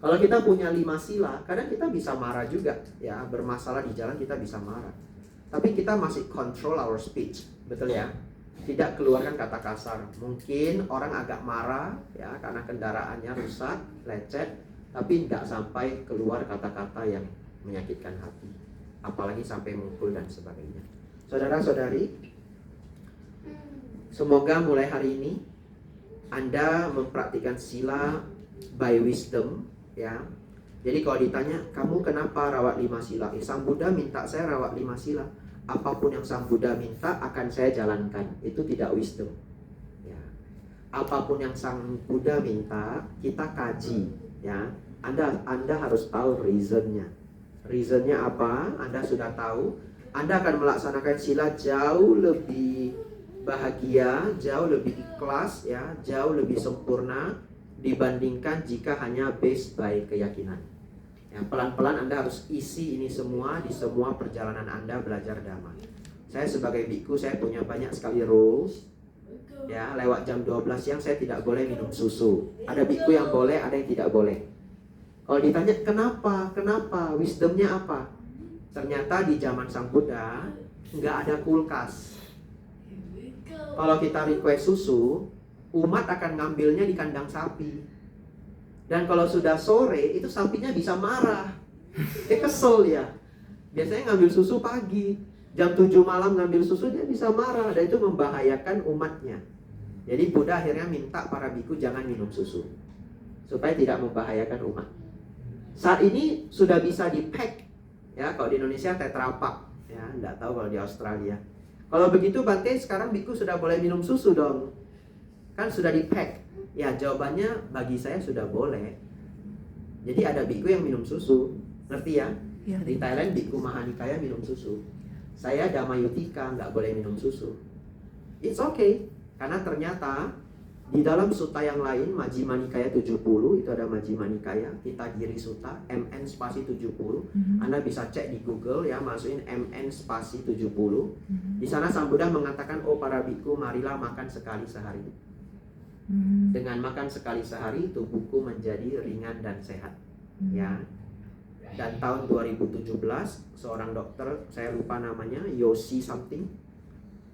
Kalau kita punya 5 sila, kadang kita bisa marah juga, ya, bermasalah di jalan kita bisa marah. Tapi kita masih control our speech, betul ya? Tidak keluarkan kata kasar. Mungkin orang agak marah, ya, karena kendaraannya rusak, lecet, tapi nggak sampai keluar kata-kata yang menyakitkan hati, apalagi sampai mukul dan sebagainya. Saudara-saudari, semoga mulai hari ini Anda mempraktikkan sila by wisdom, ya. Jadi kalau ditanya, kamu kenapa rawat 5 sila? Sang Buddha minta saya rawat 5 sila. Apapun yang Sang Buddha minta akan saya jalankan. Itu tidak wisdom, ya. Apapun yang Sang Buddha minta, kita kaji, ya. Anda harus tahu reasonnya. Reasonnya apa? Anda sudah tahu, Anda akan melaksanakan sila jauh lebih bahagia, jauh lebih ikhlas, ya, jauh lebih sempurna dibandingkan jika hanya based by keyakinan. Ya, pelan-pelan Anda harus isi ini semua di semua perjalanan Anda belajar Dhamma. Saya sebagai biku, saya punya banyak sekali rules. Ya, lewat jam 12 siang saya tidak boleh minum susu. Ada biku yang boleh, ada yang tidak boleh. Kalau ditanya kenapa, wisdomnya apa? Ternyata di zaman Sang Buddha nggak ada kulkas. Kalau kita request susu, umat akan ngambilnya di kandang sapi. Dan kalau sudah sore, itu sapinya bisa marah. Kesel ya. Biasanya ngambil susu pagi. Jam 7 malam ngambil susu, dia bisa marah. Dan itu membahayakan umatnya. Jadi Buddha akhirnya minta para biku jangan minum susu, supaya tidak membahayakan umat. Saat ini sudah bisa di-pack. Ya, kalau di Indonesia Tetra Pak. Ya, nggak tahu kalau di Australia. Kalau begitu Bante, sekarang biku sudah boleh minum susu dong. Kan sudah di-pack. Ya, jawabannya bagi saya sudah boleh. Jadi ada biku yang minum susu. Ngerti ya? Ya, Di Thailand biku Mahanikaya minum susu. Saya Damayutika nggak boleh minum susu. It's okay. Karena ternyata di dalam sutta yang lain, Majjhima Nikaya 70, itu ada Majjhima Nikaya, kita Giri Sutta, MN spasi 70. Anda bisa cek di Google ya, masukin MN spasi 70. Di sana Sang Buddha mengatakan, oh para biku, marilah makan sekali sehari. Dengan makan sekali sehari, tubuhku menjadi ringan dan sehat. Ya. Dan tahun 2017, seorang dokter, saya lupa namanya, Yoshi something,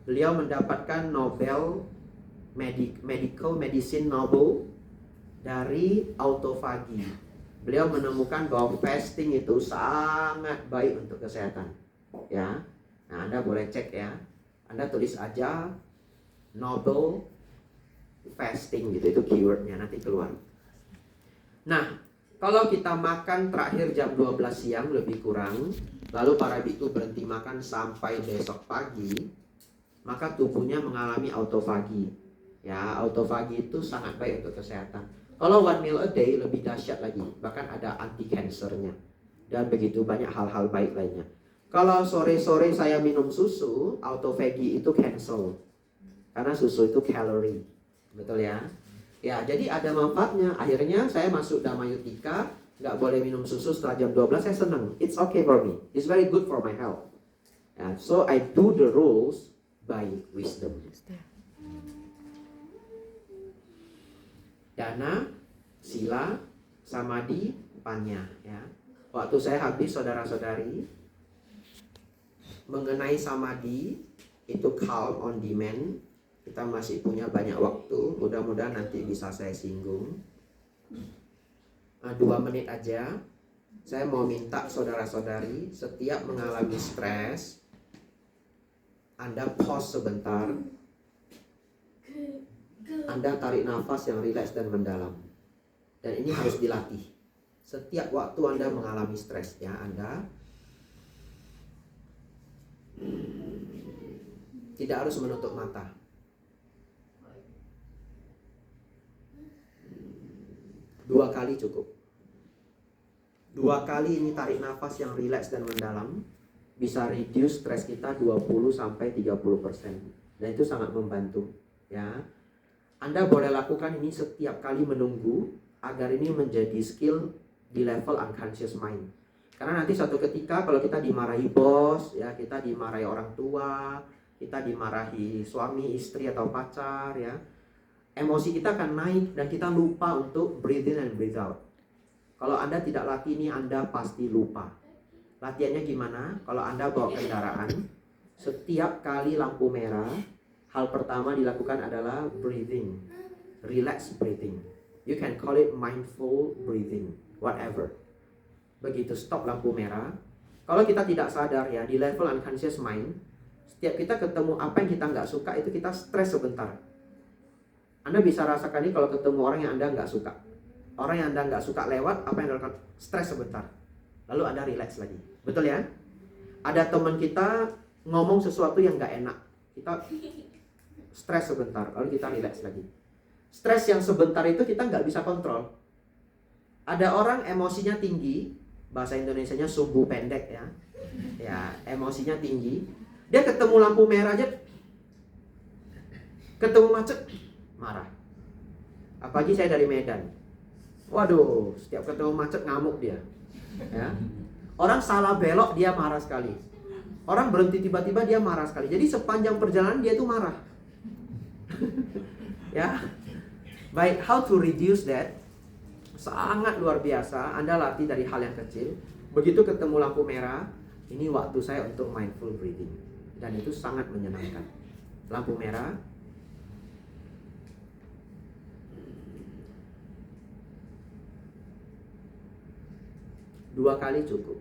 beliau mendapatkan Nobel Medical Medicine Nobel dari autofagi. Beliau menemukan bahwa fasting itu sangat baik untuk kesehatan. Ya, nah Anda boleh cek ya. Anda tulis aja Nobel fasting gitu, itu keywordnya nanti keluar. Nah, kalau kita makan terakhir jam 12 siang lebih kurang, lalu para biku berhenti makan sampai besok pagi, maka tubuhnya mengalami autofagi. Ya, autofagi itu sangat baik untuk kesehatan. Kalau 1 meal a day lebih dahsyat lagi, bahkan ada anti cancernya dan begitu banyak hal-hal baik lainnya. Kalau sore-sore saya minum susu, autofagi itu cancel karena susu itu kalori, betul ya? Ya, jadi ada manfaatnya. Akhirnya saya masuk Damayutika, nggak boleh minum susu setelah jam 12, saya senang. It's okay for me. It's very good for my health. Yeah, so I do the rules by wisdom. Dana, sila, samadhi, panya. Ya. Waktu saya habis, saudara-saudari, mengenai samadhi, itu calm on demand. Kita masih punya banyak waktu. Mudah-mudahan nanti bisa saya singgung. 2 menit aja. Saya mau minta saudara-saudari, setiap mengalami stres, Anda pause sebentar. Anda tarik nafas yang rileks dan mendalam. Dan ini harus dilatih. Setiap waktu Anda mengalami stres, ya, Anda Tidak harus menutup mata. Dua kali cukup. Dua kali ini tarik nafas yang rileks dan mendalam bisa reduce stres kita 20-30%. Dan itu sangat membantu, ya. Anda boleh lakukan ini setiap kali menunggu agar ini menjadi skill di level unconscious mind. Karena nanti suatu ketika kalau kita dimarahi bos, ya, kita dimarahi orang tua, kita dimarahi suami, istri atau pacar, ya, emosi kita akan naik dan kita lupa untuk breathe in and breathe out. Kalau Anda tidak latih ini, Anda pasti lupa. Latihannya gimana? Kalau Anda bawa kendaraan, setiap kali lampu merah, hal pertama dilakukan adalah breathing, relax breathing. You can call it mindful breathing, whatever. Begitu stop lampu merah, kalau kita tidak sadar, ya, di level unconscious mind, setiap kita ketemu apa yang kita nggak suka, itu kita stres sebentar. Anda bisa rasakan ini kalau ketemu orang yang Anda nggak suka. Orang yang Anda nggak suka lewat, apa yang Anda lakukan? Stres sebentar. Lalu Anda relax lagi. Betul ya? Ada teman kita ngomong sesuatu yang nggak enak. Kita stres sebentar, lalu kita relax lagi. Stres yang sebentar itu kita nggak bisa kontrol. Ada orang emosinya tinggi, bahasa Indonesianya sumbu pendek, ya. Ya, emosinya tinggi. Dia ketemu lampu merah aja, ketemu macet, marah. Apalagi saya dari Medan. Waduh, setiap ketemu macet ngamuk dia. Ya. Orang salah belok dia marah sekali. Orang berhenti tiba-tiba dia marah sekali. Jadi sepanjang perjalanan dia itu marah. Ya. Baik, how to reduce that? Sangat luar biasa. Anda latih dari hal yang kecil. Begitu ketemu lampu merah, ini waktu saya untuk mindful breathing. Dan itu sangat menyenangkan. Lampu merah. Dua kali cukup.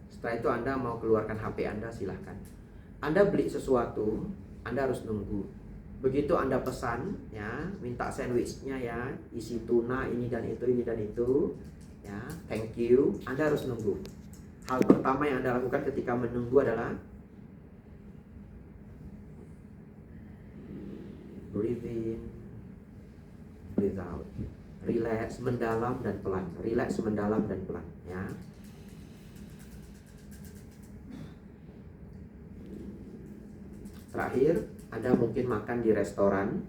Setelah itu Anda mau keluarkan HP Anda, silahkan. Anda beli sesuatu, Anda harus nunggu. Begitu Anda pesan, ya, minta sandwichnya, ya, isi tuna ini dan itu, ya, thank you. Anda harus nunggu. Hal pertama yang Anda lakukan ketika menunggu adalah breathe in, breathe out. Relax, mendalam dan pelan. Relax, mendalam dan pelan, ya. Terakhir, Anda mungkin makan di restoran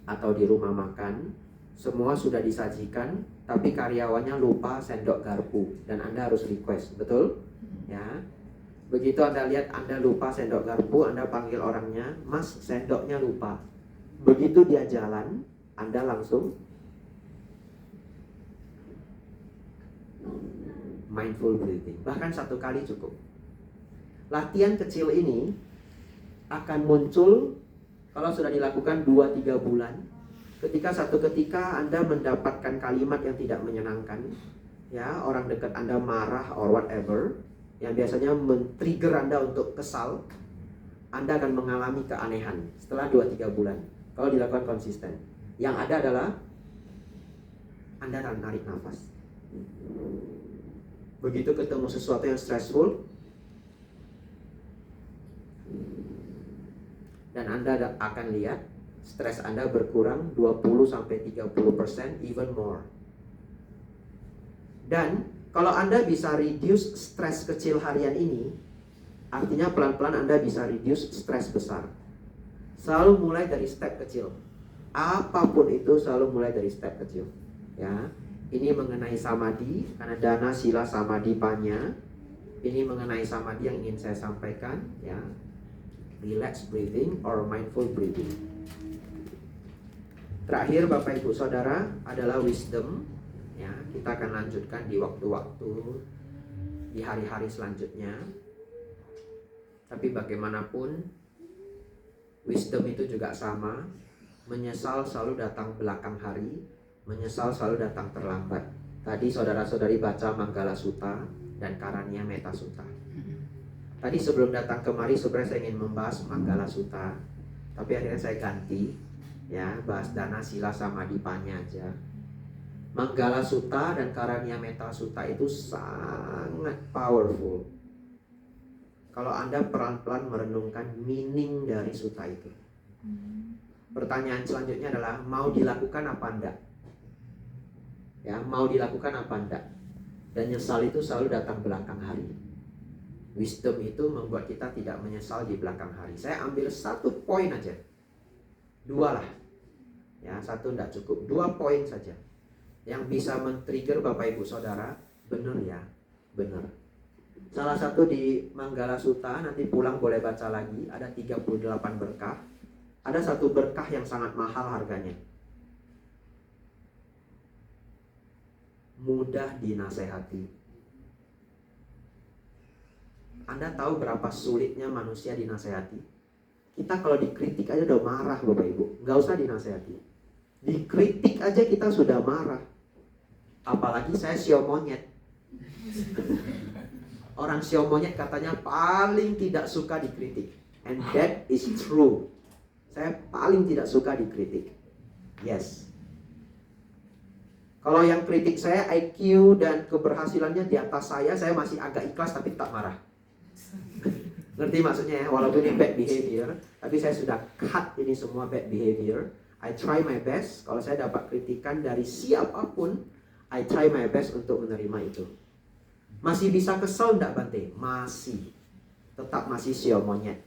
atau di rumah makan. Semua sudah disajikan, tapi karyawannya lupa sendok garpu dan Anda harus request, betul? Ya. Begitu Anda lihat Anda lupa sendok garpu, Anda panggil orangnya, "Mas, sendoknya lupa." Begitu dia jalan, Anda langsung mindful breathing. Bahkan satu kali cukup. Latihan kecil ini akan muncul kalau sudah dilakukan 2-3 bulan. Ketika satu ketika Anda mendapatkan kalimat yang tidak menyenangkan, ya, orang dekat Anda marah or whatever, yang biasanya men-trigger Anda untuk kesal, Anda akan mengalami keanehan setelah 2-3 bulan. Kalau dilakukan konsisten. Yang ada adalah Anda akan tarik nafas. Begitu ketemu sesuatu yang stressful, dan Anda akan lihat stres Anda berkurang 20-30%, even more. Dan kalau Anda bisa reduce stres kecil harian ini, artinya pelan-pelan Anda bisa reduce stres besar. Selalu mulai dari step kecil. Apapun itu selalu mulai dari step kecil, ya. Ini mengenai samadhi, karena dana sila samadhi panya. Ini mengenai samadhi yang ingin saya sampaikan, ya. Relax breathing or mindful breathing. Terakhir Bapak Ibu Saudara adalah wisdom, ya. Kita akan lanjutkan di waktu-waktu di hari-hari selanjutnya. Tapi bagaimanapun wisdom itu juga sama. Menyesal selalu datang belakang hari, menyesal selalu datang terlambat. Tadi saudara-saudari baca Manggala Sutta dan Karania Metta Sutta. Tadi sebelum datang kemari sebenarnya saya ingin membahas Manggala Sutta, tapi akhirnya saya ganti, ya, bahas dana sila samadhi panya aja. Manggala Sutta dan Karania Metta Sutta itu sangat powerful. kalau Anda pelan-pelan merenungkan meaning dari suta itu. Pertanyaan selanjutnya adalah, mau dilakukan apa enggak? Ya, mau dilakukan apa enggak? Dan nyesal itu selalu datang belakang hari. Wisdom itu membuat kita tidak menyesal di belakang hari. Saya ambil satu poin aja, 2 lah. Ya, 1 enggak cukup, 2 poin saja yang bisa men-trigger Bapak Ibu Saudara. Benar ya, benar. Salah satu di Manggala Sutta, nanti pulang boleh baca lagi, ada 38 berkah. Ada satu berkah yang sangat mahal harganya. Mudah dinasehati. Anda tahu berapa sulitnya manusia dinasehati? Kita kalau dikritik aja udah marah Bapak Ibu. Nggak usah dinasehati. Dikritik aja kita sudah marah. Apalagi saya sio monyet. Orang sio monyet katanya paling tidak suka dikritik. And that is true. Saya paling tidak suka dikritik. Yes. Kalau yang kritik saya IQ dan keberhasilannya di atas saya masih agak ikhlas tapi tak marah. Ngerti maksudnya ya? Walaupun ini bad behavior, tapi saya sudah cut ini semua bad behavior. I try my best. Kalau saya dapat kritikan dari siapapun, I try my best untuk menerima itu. Masih bisa kesel enggak Bante? Masih. Tetap masih sio monyet.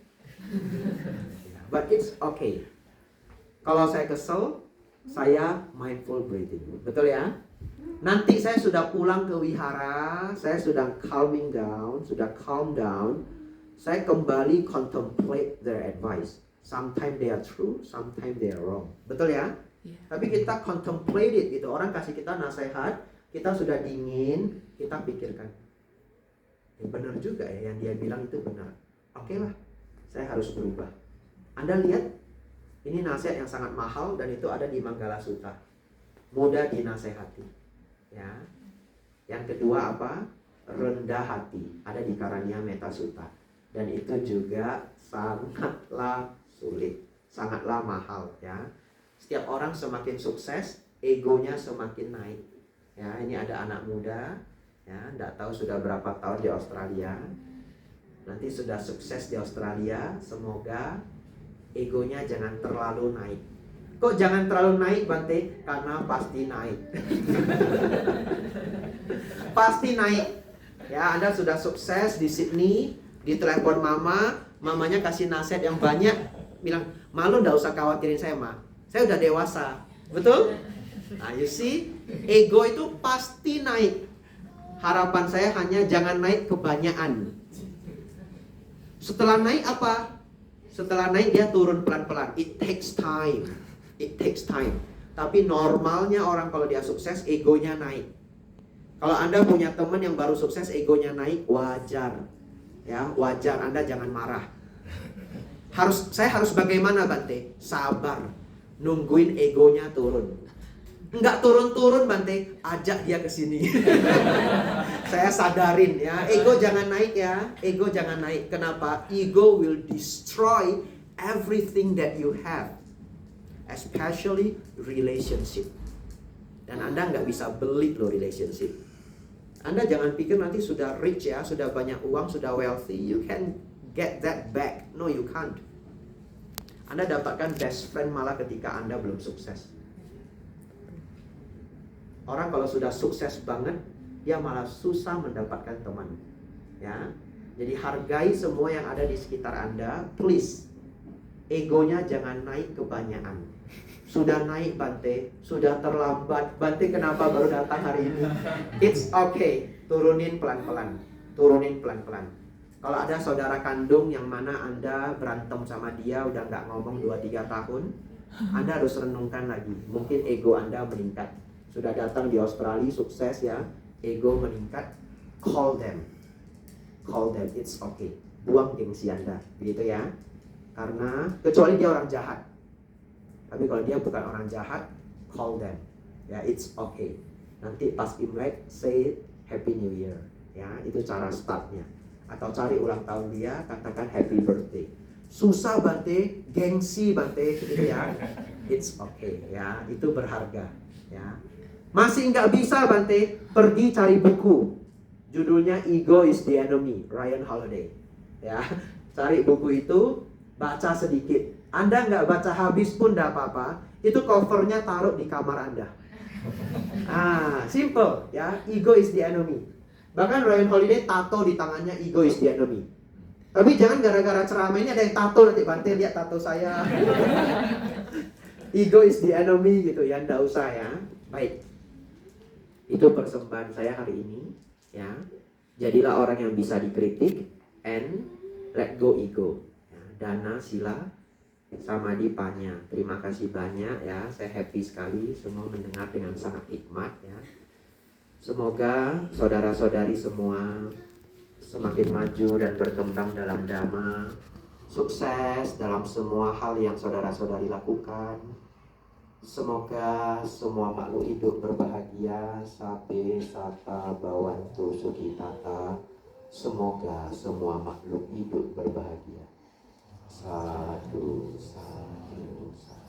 But it's okay. Kalau saya kesel, saya mindful breathing. Betul ya? Nanti saya sudah pulang ke wihara, saya sudah calming down, sudah calm down. Saya kembali contemplate their advice. Sometimes they are true, sometimes they are wrong. Betul ya? Yeah. Tapi kita contemplate it gitu. Orang kasih kita nasihat, kita sudah dingin, kita pikirkan. Ya benar juga ya, yang dia bilang itu benar. Oke lah, saya harus berubah. Anda lihat, ini nasihat yang sangat mahal dan itu ada di Manggala Sutta. Mudah dinasehati. Ya. Yang kedua apa? Rendah hati. Ada di Karania Metta Sutta. Dan itu juga sangatlah sulit, sangatlah mahal ya. Setiap orang semakin sukses, egonya semakin naik. Ya, ini ada anak muda, ya, enggak tahu sudah berapa tahun di Australia. Nanti sudah sukses di Australia, semoga egonya jangan terlalu naik. Kok jangan terlalu naik Bante? Karena pasti naik. Pasti naik. Ya, Anda sudah sukses di Sydney, ditelepon mamanya kasih nasihat yang banyak, bilang, malu nggak usah khawatirin saya Ma, saya udah dewasa, betul? Nah, you see, ego itu pasti naik. Harapan saya hanya jangan naik kebanyakan. Setelah naik apa? Setelah naik dia turun pelan-pelan. It takes time. It takes time. Tapi normalnya orang kalau dia sukses, egonya naik. Kalau Anda punya teman yang baru sukses, egonya naik, wajar. Ya, wajar. Anda jangan marah. Saya harus bagaimana Bante? Sabar. Nungguin egonya turun. Enggak turun-turun Bante, ajak dia ke sini. Saya sadarin ya, ego jangan naik ya. Ego jangan naik. Kenapa? Ego will destroy everything that you have. Especially relationship. Dan Anda nggak bisa beli loh relationship. Anda jangan pikir nanti sudah rich ya, sudah banyak uang, sudah wealthy, you can get that back. No, you can't. Anda dapatkan best friend malah ketika Anda belum sukses. Orang kalau sudah sukses banget, dia malah susah mendapatkan teman. Ya, jadi hargai semua yang ada di sekitar Anda, please. Egonya jangan naik kebanyakan. Sudah naik Bante, sudah terlambat. Bante kenapa baru datang hari ini? It's okay, turunin pelan-pelan. Turunin pelan-pelan. Kalau ada saudara kandung yang mana Anda berantem sama dia, udah nggak ngomong 2-3 tahun, Anda harus renungkan lagi. Mungkin ego Anda meningkat. Sudah datang di Australia, sukses ya, ego meningkat, call them, it's okay, buang gengsi Anda, begitu ya. Karena kecuali dia orang jahat, tapi kalau dia bukan orang jahat, call them, ya, it's okay. Nanti pas Imlek say Happy New Year, ya, itu cara startnya. Atau cari ulang tahun dia, katakan Happy Birthday. Susah Bante, gengsi Bante, gitu ya, it's okay, ya, itu berharga, ya. Masih nggak bisa Bante, pergi cari buku. Judulnya Ego is the Enemy, Ryan Holiday. ya. Cari buku itu, baca sedikit. Anda nggak baca habis pun tidak apa-apa. Itu covernya taruh di kamar Anda. Simple ya. Ego is the enemy. Bahkan Ryan Holiday tato di tangannya, ego is the enemy. Tapi jangan gara-gara ceramah ini ada yang tato, nanti Bante lihat tato saya. Ego is the enemy gitu ya, nggak usah ya. Baik. Itu persembahan saya hari ini ya. Jadilah orang yang bisa dikritik and let go ego ya. Dana, sila, samadhi, panya. Terima kasih banyak ya. Saya happy sekali semua mendengar dengan sangat hikmat ya. Semoga saudara-saudari semua semakin maju dan berkembang dalam dhamma, sukses dalam semua hal yang saudara-saudari lakukan. Semoga semua makhluk hidup berbahagia, sabe sata bawantu sukitata. Semoga semua makhluk hidup berbahagia. Sadu, sadu, sadu.